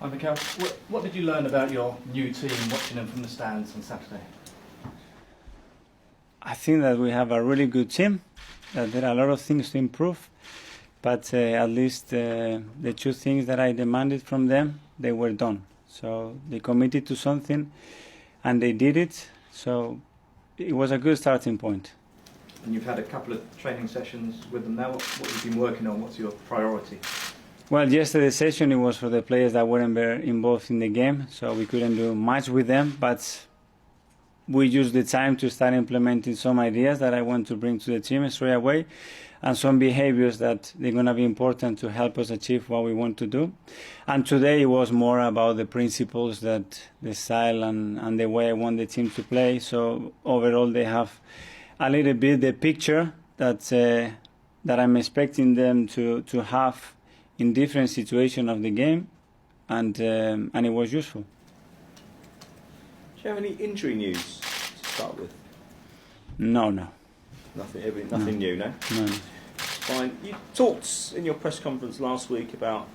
Hi Mikel, what did you learn about your new team watching them from the stands on Saturday? I think that we have a really good team, that there are a lot of things to improve, but at least the two things that I demanded from them, they were done. So they committed to something and they did it, so it was a good starting point. And you've had a couple of training sessions with them now. What have you been working on? What's your priority? Well, yesterday's session, it was for the players that weren't very involved in the game, so we couldn't do much with them, but we used the time to start implementing some ideas that I want to bring to the team straight away, and some behaviors that they're going to be important to help us achieve what we want to do. And today it was more about the principles, that the style and the way I want the team to play. So overall they have a little bit the picture that I'm expecting them to have in different situations of the game, and it was useful. Do you have any injury news to start with? No. Nothing new, no? No. Fine. You talked in your press conference last week about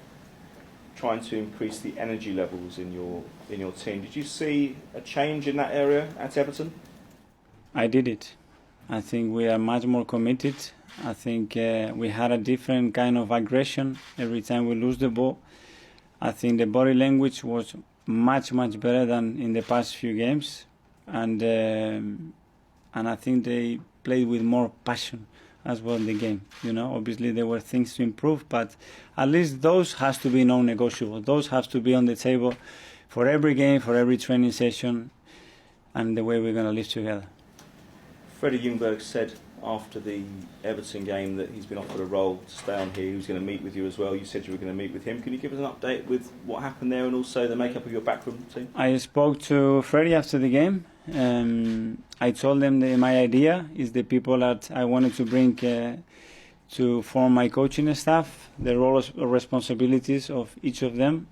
trying to increase the energy levels in your team. Did you see a change in that area at Everton? I did it. I think we are much more committed. I think we had a different kind of aggression every time we lose the ball. I think the body language was much better than in the past few games, and I think they played with more passion as well in the game. Obviously there were things to improve, but at least those has to be non-negotiable. Those have to be on the table for every game, for every training session, and the way we're going to live together. Freddie Ljungberg said after the Everton game that he's been offered a role to stay on here. He was going to meet with you as well. You said you were going to meet with him. Can you give us an update with what happened there and also the makeup of your backroom team? I spoke to Freddie after the game. I told them that my idea is the people that I wanted to bring to form my coaching staff, the roles or responsibilities of each of them.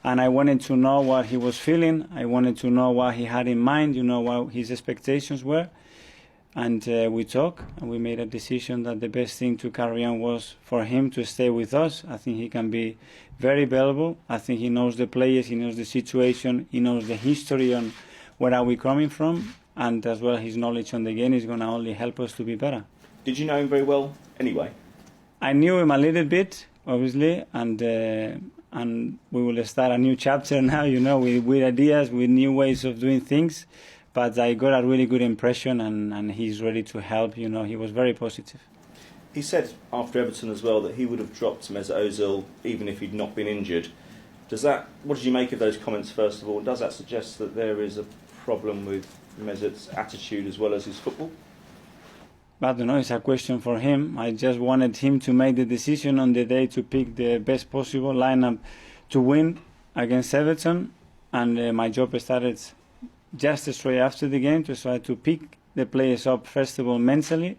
And I wanted to know what he was feeling. I wanted to know what he had in mind, what his expectations were. And we talked, and we made a decision that the best thing to carry on was for him to stay with us. I think he can be very valuable. I think he knows the players, he knows the situation, he knows the history on where are we coming from, and as well his knowledge on the game is going to only help us to be better. Did you know him very well anyway? I knew him a little bit, obviously, and we will start a new chapter now, with ideas, with new ways of doing things. But I got a really good impression, and he's ready to help. He was very positive. He said after Everton as well that he would have dropped Mesut Ozil even if he'd not been injured. What did you make of those comments first of all? Does that suggest that there is a problem with Mesut's attitude as well as his football? I don't know, it's a question for him. I just wanted him to make the decision on the day to pick the best possible lineup to win against Everton, and my job started just straight after the game to try to pick the players up first of all mentally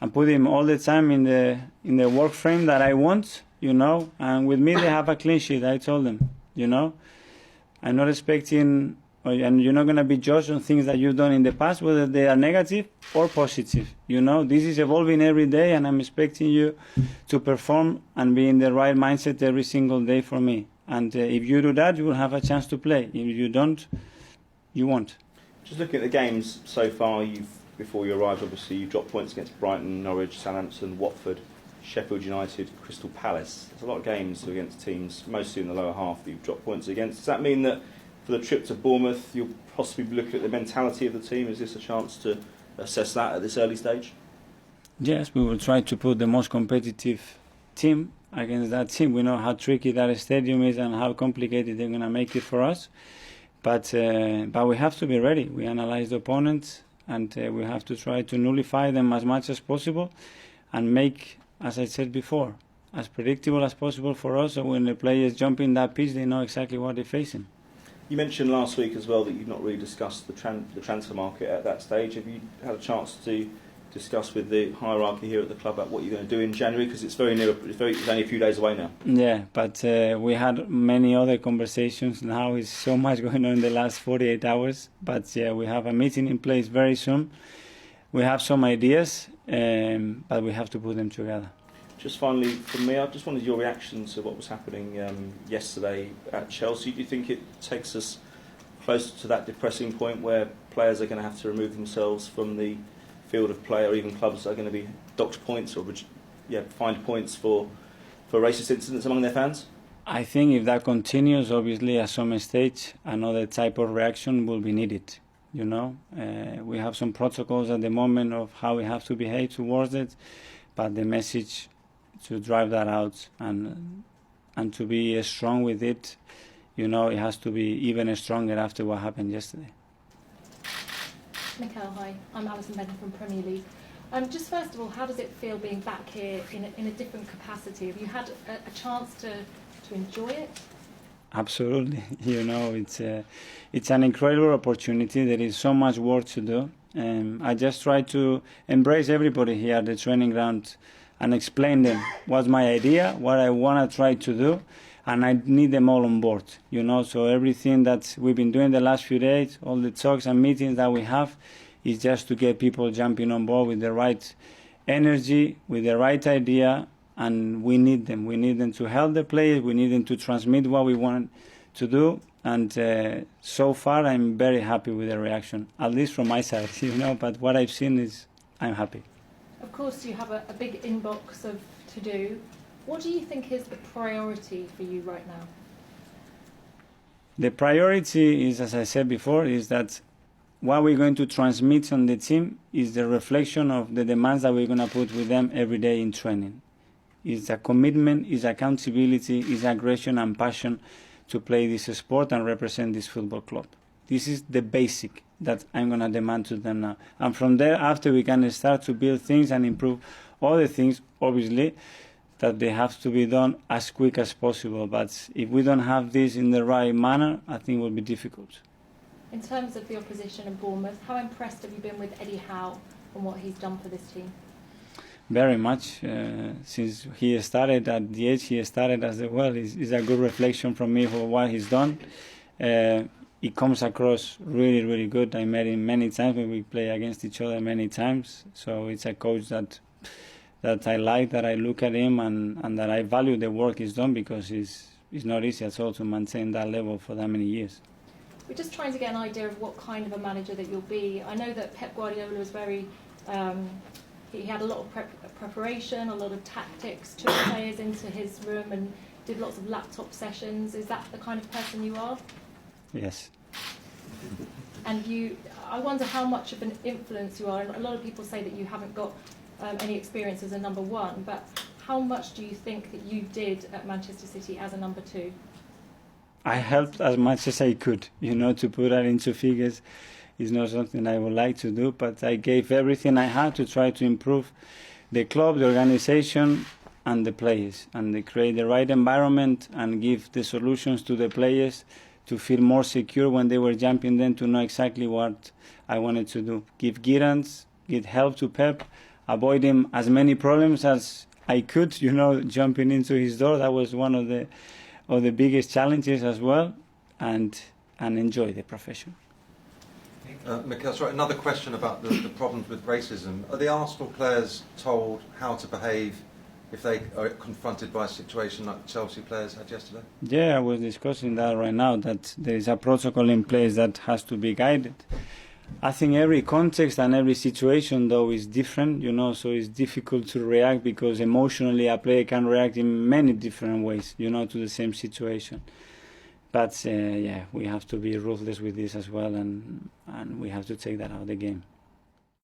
and put him all the time in the work frame that I want, and with me they have a clean sheet. I told them, I'm not expecting, and you're not going to be judged on things that you've done in the past, whether they are negative or positive. This is evolving every day, and I'm expecting you to perform and be in the right mindset every single day for me. And if you do that, you will have a chance to play. If you don't, you won't. Just looking at the games so far, before you arrived, obviously you've dropped points against Brighton, Norwich, Southampton, Watford, Sheffield United, Crystal Palace. There's a lot of games against teams, mostly in the lower half, that you've dropped points against. Does that mean that for the trip to Bournemouth, you'll possibly be looking at the mentality of the team? Is this a chance to assess that at this early stage? Yes, we will try to put the most competitive team against that team. We know how tricky that stadium is and how complicated they're going to make it for us. But we have to be ready. We analyze the opponents, and we have to try to nullify them as much as possible and make, as I said before, as predictable as possible for us, so when the players jump in that pitch, they know exactly what they're facing. You mentioned last week as well that you've not really discussed the transfer market at that stage. Have you had a chance to discuss with the hierarchy here at the club about what you're going to do in January? Because it's only a few days away now. Yeah, but we had many other conversations. Now is so much going on in the last 48 hours. But yeah, we have a meeting in place very soon. We have some ideas, but we have to put them together. Just finally, from me, I just wanted your reaction to what was happening yesterday at Chelsea. Do you think it takes us closer to that depressing point where players are going to have to remove themselves from the field of play, or even clubs are going to be docked points or fined points for racist incidents among their fans? I think if that continues, obviously at some stage another type of reaction will be needed. You know, we have some protocols at the moment of how we have to behave towards it, but the message to drive that out and to be strong with it, you know, it has to be even stronger after what happened yesterday. Mikel, hi. I'm Alison Benton from Premier League. Just first of all, how does it feel being back here in a different capacity? Have you had a chance to enjoy it? Absolutely. You know, it's an incredible opportunity. There is so much work to do. I just try to embrace everybody here at the training ground and explain them what's my idea, what I want to try to do, and I need them all on board. You know, so everything that we've been doing the last few days, all the talks and meetings that we have, is just to get people jumping on board with the right energy, with the right idea, and we need them. We need them to help the players. We need them to transmit what we want to do. And so far, I'm very happy with the reaction, at least from my side, you know. But what I've seen is, I'm happy. Of course, you have a big inbox of to do. What do you think is the priority for you right now? The priority is, as I said before, is that what we're going to transmit on the team is the reflection of the demands that we're going to put with them every day in training. It's a commitment, it's accountability, it's aggression and passion to play this sport and represent this football club. This is the basic that I'm going to demand to them now. And from there, after, we can start to build things and improve other things, obviously, that they have to be done as quick as possible. But if we don't have this in the right manner, I think it will be difficult. In terms of the opposition in Bournemouth, how impressed have you been with Eddie Howe and what he's done for this team? Very much. Since he started at the age he started as well, is a good reflection from me for what he's done. He comes across really, really good. I met him many times when we play against each other many times. So it's a coach that I like, that I look at him and that I value the work he's done, because it's not easy at all to maintain that level for that many years. We're just trying to get an idea of what kind of a manager that you'll be. I know that Pep Guardiola was very... he had a lot of preparation, a lot of tactics, took players into his room and did lots of laptop sessions. Is that the kind of person you are? Yes. And I wonder how much of an influence you are. And a lot of people say that you haven't got any experience as a number one, but how much do you think that you did at Manchester City as a number two? I helped as much as I could. You know, to put that into figures is not something I would like to do, but I gave everything I had to try to improve the club, the organization, and the players, and to create the right environment and give the solutions to the players to feel more secure when they were jumping, then to know exactly what I wanted to do. Give guidance, give help to Pep, avoid him as many problems as I could, you know, jumping into his door. That was one of the biggest challenges as well, and enjoy the profession. Mikel, sorry, another question about the problems with racism. Are the Arsenal players told how to behave if they are confronted by a situation like the Chelsea players had yesterday? Yeah, I was discussing that right now, that there is a protocol in place that has to be guided. I think every context and every situation, though, is different, you know, so it's difficult to react, because emotionally a player can react in many different ways, you know, to the same situation. But, yeah, we have to be ruthless with this as well, and we have to take that out of the game.